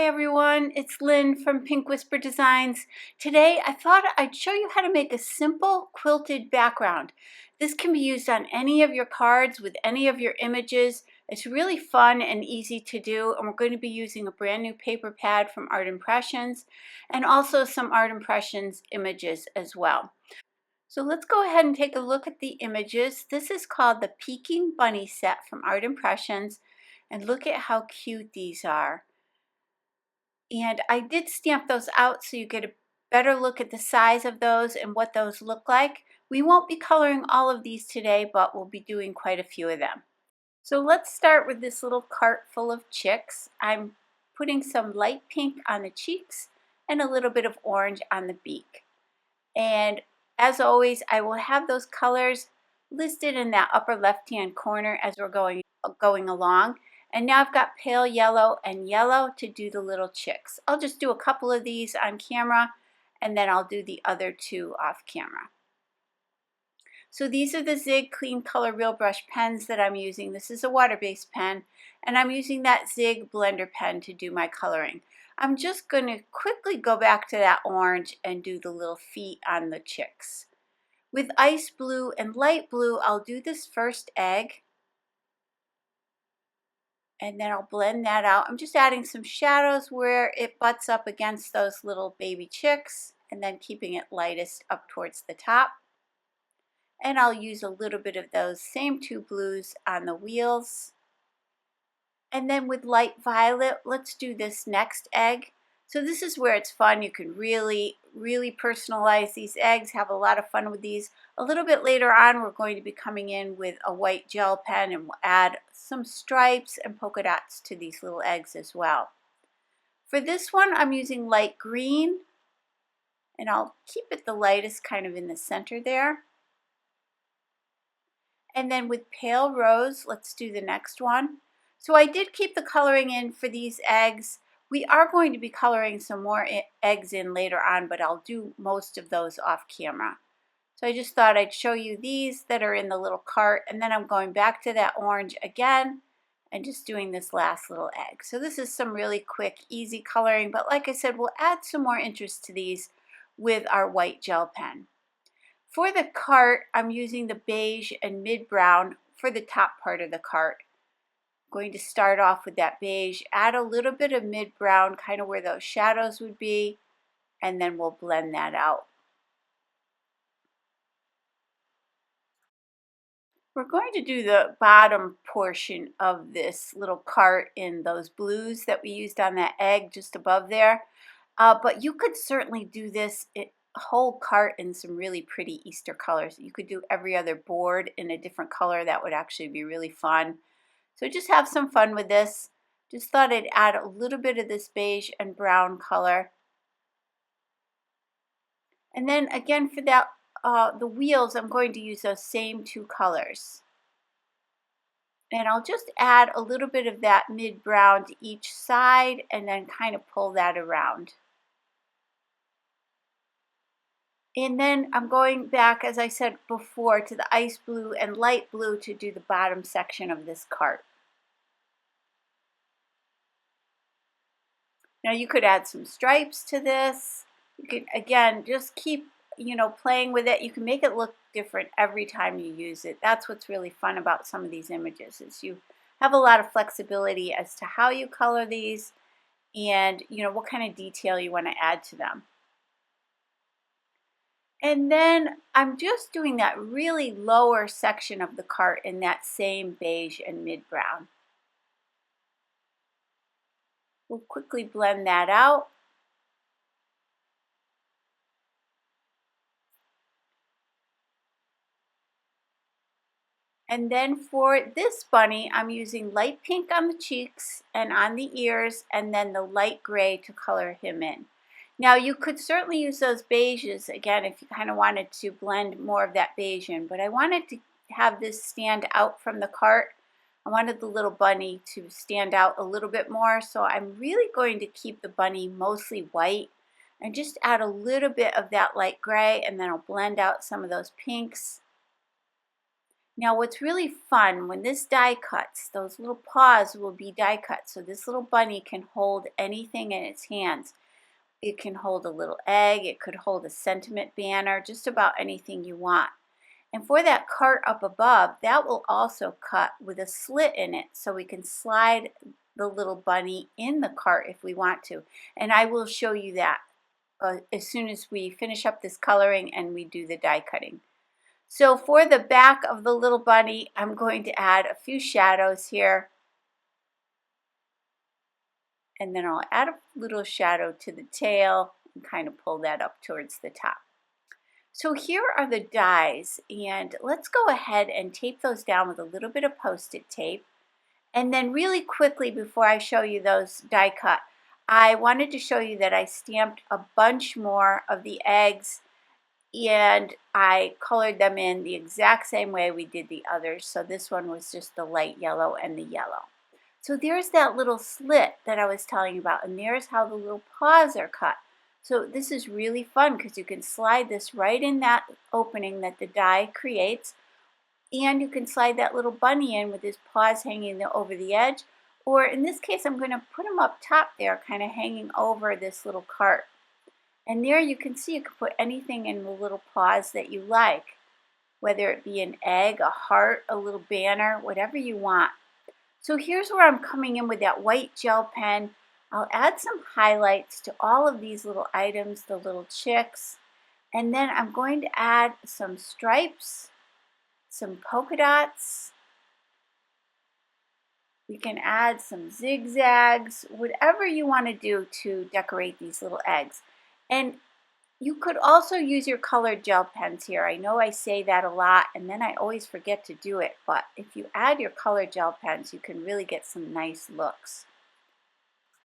Hi everyone, it's Lynn from Pink Whisper Designs. Today I thought I'd show you how to make a simple quilted background. This can be used on any of your cards with any of your images. It's really fun and easy to do, and we're going to be using a brand new paper pad from Art Impressions and also some Art Impressions images as well. So let's go ahead and take a look at the images. This is called the Peeking Bunny set from Art Impressions, and look at how cute these are. And I did stamp those out so you get a better look at the size of those and what those look like. We won't be coloring all of these today, but we'll be doing quite a few of them. So let's start with this little cart full of chicks. I'm putting some light pink on the cheeks and a little bit of orange on the beak. And as always, I will have those colors listed in that upper left-hand corner as we're going along. And now I've got pale yellow and yellow to do the little chicks. I'll just do a couple of these on camera, and then I'll do the other two off camera. So these are the Zig Clean Color Real Brush pens that I'm using. This is a water-based pen, and I'm using that Zig blender pen to do my coloring. I'm just going to quickly go back to that orange and do the little feet on the chicks. With ice blue and light blue, I'll do this first egg, and then I'll blend that out. I'm just adding some shadows where it butts up against those little baby chicks, and then keeping it lightest up towards the top. And I'll use a little bit of those same two blues on the wheels. And then with light violet, let's do this next egg. So this is where it's fun. You can really personalize these eggs, have a lot of fun with these. A little bit later on, we're going to be coming in with a white gel pen, and we'll add some stripes and polka dots to these little eggs as well. For this one, I'm using light green, and I'll keep it the lightest kind of in the center there. And then with pale rose, let's do the next one. So I did keep the coloring in for these eggs. We are going to be coloring some more eggs in later on, but I'll do most of those off camera. So I just thought I'd show you these that are in the little cart, and then I'm going back to that orange again and just doing this last little egg. So this is some really quick, easy coloring, but like I said, we'll add some more interest to these with our white gel pen. For the cart, I'm using the beige and mid-brown for the top part of the cart. I'm going to start off with that beige, add a little bit of mid-brown, kind of where those shadows would be, and then we'll blend that out. We're going to do the bottom portion of this little cart in those blues that we used on that egg just above there. But you could certainly do this whole cart in some really pretty Easter colors. You could do every other board in a different color. That would actually be really fun. So just have some fun with this. Just thought I'd add a little bit of this beige and brown color. And then again for that, the wheels, I'm going to use those same two colors. And I'll just add a little bit of that mid-brown to each side and then kind of pull that around. And then I'm going back, as I said before, to the ice blue and light blue to do the bottom section of this cart. Now you could add some stripes to this. You can, again, just keep, playing with it. You can make it look different every time you use it. That's what's really fun about some of these images, is you have a lot of flexibility as to how you color these and, what kind of detail you want to add to them. And then I'm just doing that really lower section of the cart in that same beige and mid-brown. We'll quickly blend that out. And then for this bunny, I'm using light pink on the cheeks and on the ears, and then the light gray to color him in. Now you could certainly use those beiges again if you kind of wanted to blend more of that beige in, but I wanted to have this stand out from the cart. I wanted the little bunny to stand out a little bit more, so I'm really going to keep the bunny mostly white and just add a little bit of that light gray, and then I'll blend out some of those pinks. Now what's really fun, when this die cuts, those little paws will be die cut. So this little bunny can hold anything in its hands. It can hold a little egg, it could hold a sentiment banner, just about anything you want. And for that cart up above, that will also cut with a slit in it, so we can slide the little bunny in the cart if we want to. And I will show you that as soon as we finish up this coloring and we do the die cutting. So for the back of the little bunny, I'm going to add a few shadows here. And then I'll add a little shadow to the tail and kind of pull that up towards the top. So here are the dies, and let's go ahead and tape those down with a little bit of Post-it tape. And then really quickly, before I show you those die cut, I wanted to show you that I stamped a bunch more of the eggs, and I colored them in the exact same way we did the others. So this one was just the light yellow and the yellow. So there's that little slit that I was telling you about, and there's how the little paws are cut. So this is really fun because you can slide this right in that opening that the die creates, and you can slide that little bunny in with his paws hanging over the edge, or in this case I'm going to put him up top there, kind of hanging over this little cart. And there you can see you can put anything in the little paws that you like, whether it be an egg, a heart, a little banner, whatever you want. So here's where I'm coming in with that white gel pen. I'll add some highlights to all of these little items, the little chicks, and then I'm going to add some stripes, some polka dots. We can add some zigzags, whatever you want to do to decorate these little eggs. And you could also use your colored gel pens here. I know I say that a lot and then I always forget to do it, but if you add your colored gel pens, you can really get some nice looks.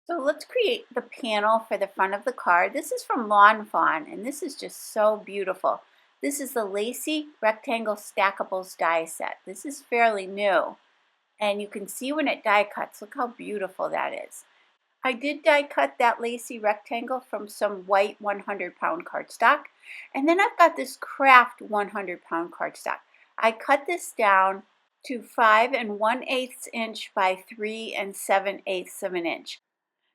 So let's create the panel for the front of the card. This is from Fawn, and this is just so beautiful. This is the Lacy Rectangle Stackables die set. This is fairly new, and you can see when it die cuts. Look how beautiful that is. I did die cut that Lacy rectangle from some white 100-pound cardstock, and then I've got this craft 100-pound cardstock. I cut this down to 5 1/8 inch by 3 7/8 of an inch.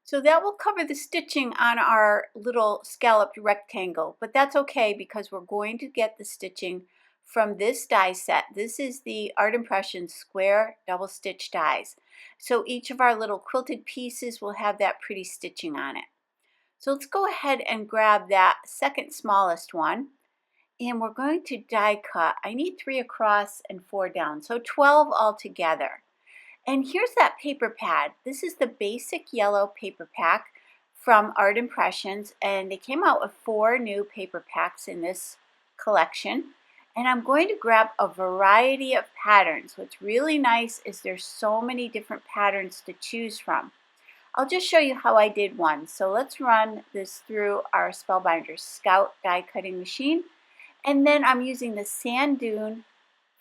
So that will cover the stitching on our little scalloped rectangle, but that's okay because we're going to get the stitching from this die set. This is the Art Impressions square double stitch dies. So each of our little quilted pieces will have that pretty stitching on it. So let's go ahead and grab that second smallest one, and we're going to die cut. I need 3 across and 4 down, so 12 altogether. And here's that paper pad. This is the basic yellow paper pack from Art Impressions, and they came out with 4 new paper packs in this collection. And I'm going to grab a variety of patterns. What's really nice is there's so many different patterns to choose from. I'll just show you how I did one. So let's run this through our Spellbinder Scout die cutting machine. And then I'm using the Sand Dune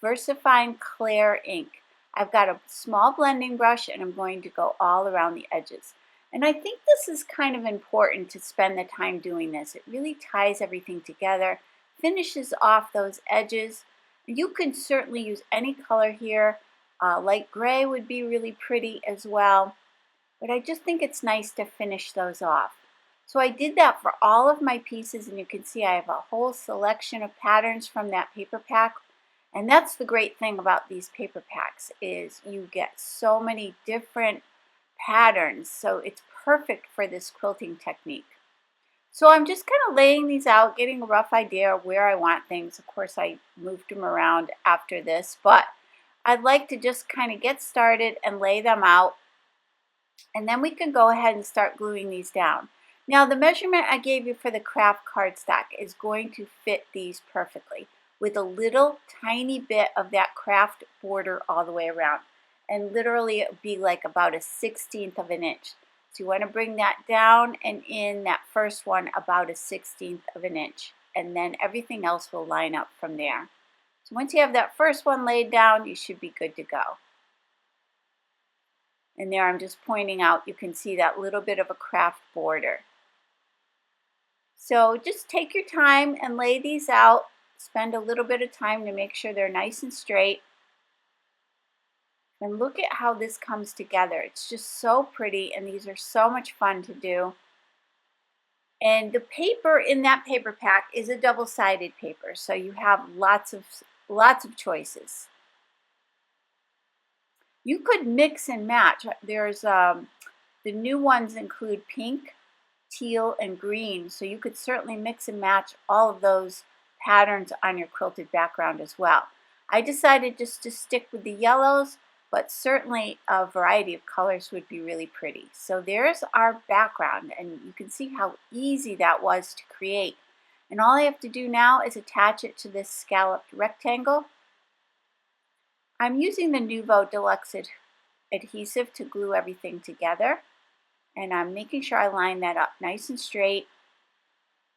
Versafine Clair ink. I've got a small blending brush and I'm going to go all around the edges. And I think this is kind of important to spend the time doing this. It really ties everything together, finishes off those edges. You can certainly use any color here. Light gray would be really pretty as well. But I just think it's nice to finish those off. So I did that for all of my pieces, and you can see I have a whole selection of patterns from that paper pack. And that's the great thing about these paper packs is you get so many different patterns. So it's perfect for this quilting technique. So I'm just kind of laying these out, getting a rough idea of where I want things. Of course, I moved them around after this, but I'd like to just kind of get started and lay them out. And then we can go ahead and start gluing these down. Now the measurement I gave you for the craft cardstock is going to fit these perfectly, with a little tiny bit of that craft border all the way around. And literally it would be like about a 1/16 of an inch. So you want to bring that down and in that first one about a 1/16 of an inch. And then everything else will line up from there. So once you have that first one laid down, you should be good to go. And there I'm just pointing out, you can see that little bit of a craft border. So just take your time and lay these out. Spend a little bit of time to make sure they're nice and straight. And look at how this comes together. It's just so pretty, and these are so much fun to do. And the paper in that paper pack is a double-sided paper, so you have lots of choices. You could mix and match. There's the new ones include pink, teal, and green, so you could certainly mix and match all of those patterns on your quilted background as well. I decided just to stick with the yellows, but certainly a variety of colors would be really pretty. So there's our background, and you can see how easy that was to create. And all I have to do now is attach it to this scalloped rectangle. I'm using the Nuvo Deluxe adhesive to glue everything together, and I'm making sure I line that up nice and straight.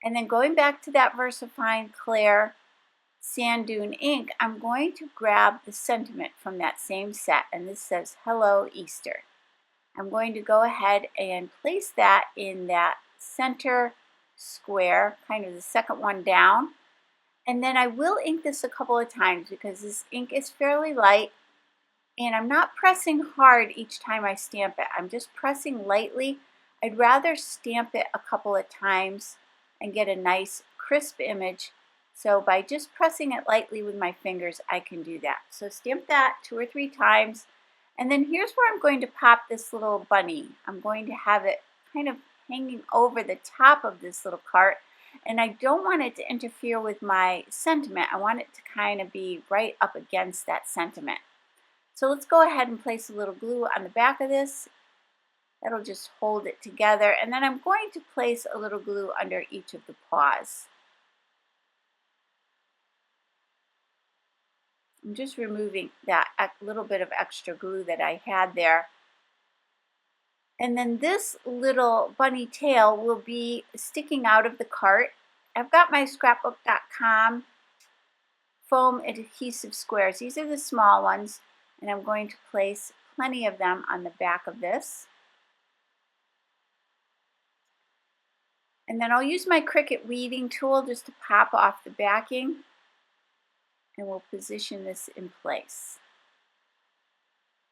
And then going back to that Versafine Clair Sand Dune ink, I'm going to grab the sentiment from that same set, and this says Hello Easter. I'm going to go ahead and place that in that center square, kind of the second one down. And then I will ink this a couple of times because this ink is fairly light, and I'm not pressing hard each time I stamp it. I'm just pressing lightly. I'd rather stamp it a couple of times and get a nice crisp image. So by just pressing it lightly with my fingers, I can do that. So stamp that 2 or 3 times. And then here's where I'm going to pop this little bunny. I'm going to have it kind of hanging over the top of this little cart. And I don't want it to interfere with my sentiment. I want it to kind of be right up against that sentiment. So let's go ahead and place a little glue on the back of this. That'll just hold it together. And then I'm going to place a little glue under each of the paws. I'm just removing that little bit of extra glue that I had there. And then this little bunny tail will be sticking out of the cart. I've got my scrapbook.com foam adhesive squares. These are the small ones, and I'm going to place plenty of them on the back of this. And then I'll use my Cricut weeding tool just to pop off the backing, and we'll position this in place.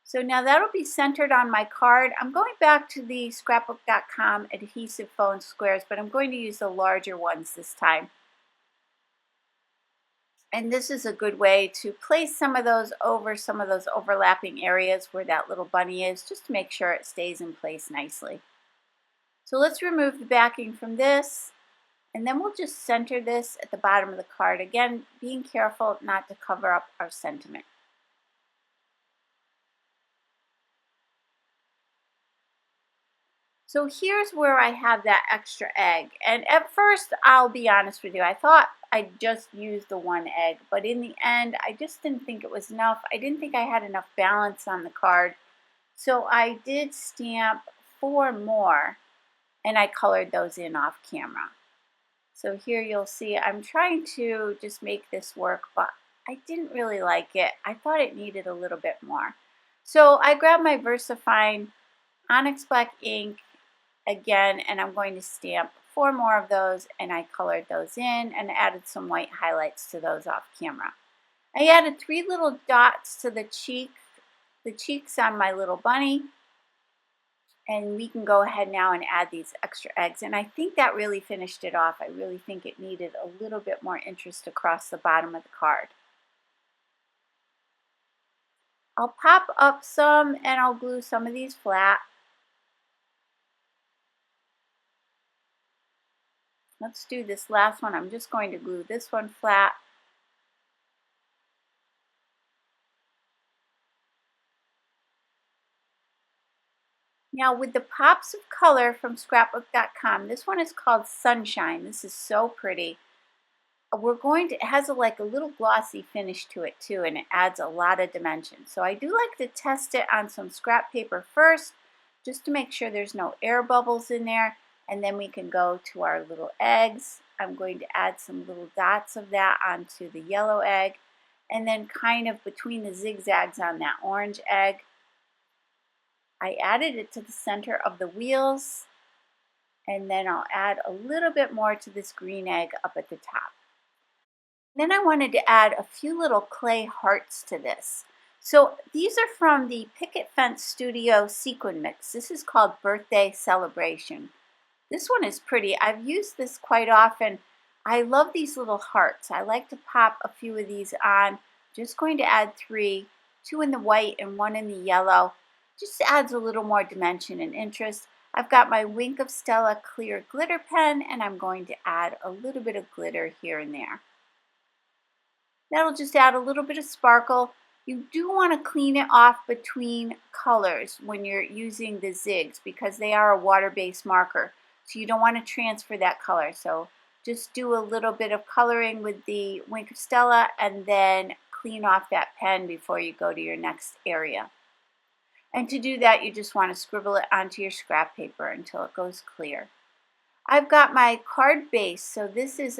So now that'll be centered on my card. I'm going back to the scrapbook.com adhesive foam squares, but I'm going to use the larger ones this time. And this is a good way to place some of those over some of those overlapping areas where that little bunny is, just to make sure it stays in place nicely. So let's remove the backing from this, and then we'll just center this at the bottom of the card. Again, being careful not to cover up our sentiment. So here's where I have that extra egg. And at first, I'll be honest with you, I thought I'd just use the one egg, but in the end, I just didn't think it was enough. I didn't think I had enough balance on the card. So I did stamp 4 more, and I colored those in off camera. So here you'll see I'm trying to just make this work, but I didn't really like it. I thought it needed a little bit more. So I grabbed my Versafine Onyx Black ink again, and I'm going to stamp 4 more of those, and I colored those in and added some white highlights to those off camera. I added 3 little dots to the cheeks on my little bunny, and we can go ahead now and add these extra eggs, and I think that really finished it off. I really think it needed a little bit more interest across the bottom of the card. I'll pop up some, and I'll glue some of these flat. Let's do this last one. I'm just going to glue this one flat. Now with the pops of color from scrapbook.com, this one is called Sunshine. This is so pretty. It has like a little glossy finish to it too, and it adds a lot of dimension. So I do like to test it on some scrap paper first, just to make sure there's no air bubbles in there. And then we can go to our little eggs. I'm going to add some little dots of that onto the yellow egg. And then kind of between the zigzags on that orange egg, I added it to the center of the wheels. And then I'll add a little bit more to this green egg up at the top. Then I wanted to add a few little clay hearts to this. So these are from the Picket Fence Studio Sequin Mix. This is called Birthday Celebration. This one is pretty. I've used this quite often. I love these little hearts. I like to pop a few of these on. Just going to add 3, 2 in the white and 1 in the yellow. Just adds a little more dimension and interest. I've got my Wink of Stella clear glitter pen, and I'm going to add a little bit of glitter here and there. That'll just add a little bit of sparkle. You do want to clean it off between colors when you're using the zigs because they are a water-based marker. So you don't want to transfer that color. So just do a little bit of coloring with the Wink of Stella and then clean off that pen before you go to your next area. And to do that, you just want to scribble it onto your scrap paper until it goes clear. I've got my card base. So this is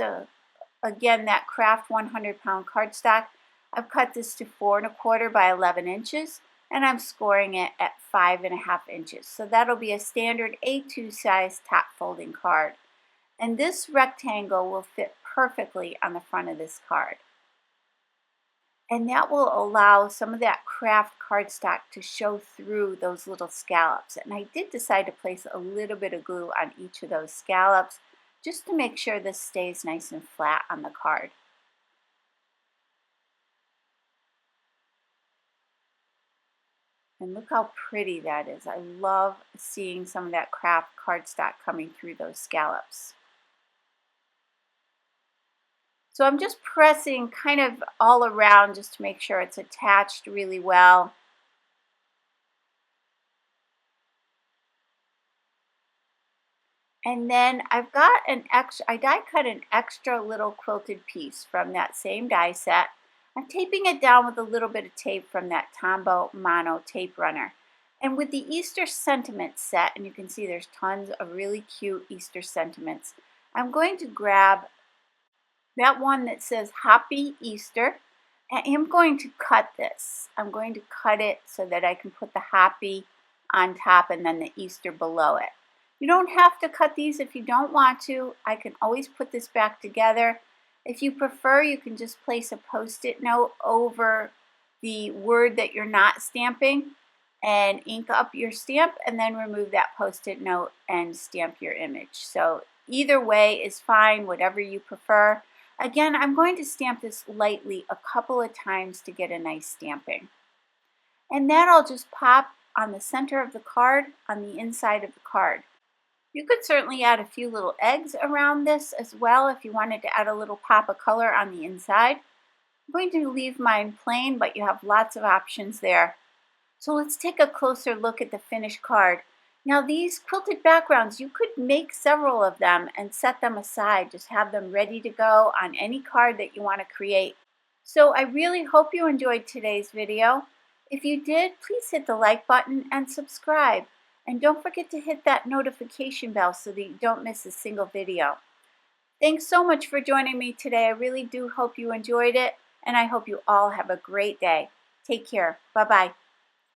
again that craft 100-pound cardstock. I've cut this to 4 1/4 by 11 inches, and I'm scoring it at 5 1/2 inches. So that'll be a standard A2 size top folding card. And this rectangle will fit perfectly on the front of this card. And that will allow some of that craft cardstock to show through those little scallops. And I did decide to place a little bit of glue on each of those scallops just to make sure this stays nice and flat on the card. And look how pretty that is. I love seeing some of that craft cardstock coming through those scallops. So I'm just pressing kind of all around just to make sure it's attached really well. And then I've got I die cut an extra little quilted piece from that same die set. I'm taping it down with a little bit of tape from that Tombow Mono tape runner. And with the Easter sentiment set, and you can see there's tons of really cute Easter sentiments, I'm going to grab that one that says Happy Easter, and I'm going to cut this. I'm going to cut it so that I can put the happy on top and then the Easter below it. You don't have to cut these if you don't want to. I can always put this back together. If you prefer, you can just place a Post-it note over the word that you're not stamping and ink up your stamp and then remove that Post-it note and stamp your image. So either way is fine, whatever you prefer. Again, I'm going to stamp this lightly a couple of times to get a nice stamping. And that I'll just pop on the center of the card, on the inside of the card. You could certainly add a few little eggs around this as well if you wanted to add a little pop of color on the inside. I'm going to leave mine plain, but you have lots of options there. So let's take a closer look at the finished card. Now these quilted backgrounds, you could make several of them and set them aside. Just have them ready to go on any card that you want to create. So I really hope you enjoyed today's video. If you did, please hit the like button and subscribe. And don't forget to hit that notification bell so that you don't miss a single video. Thanks so much for joining me today. I really do hope you enjoyed it, and I hope you all have a great day. Take care. Bye-bye.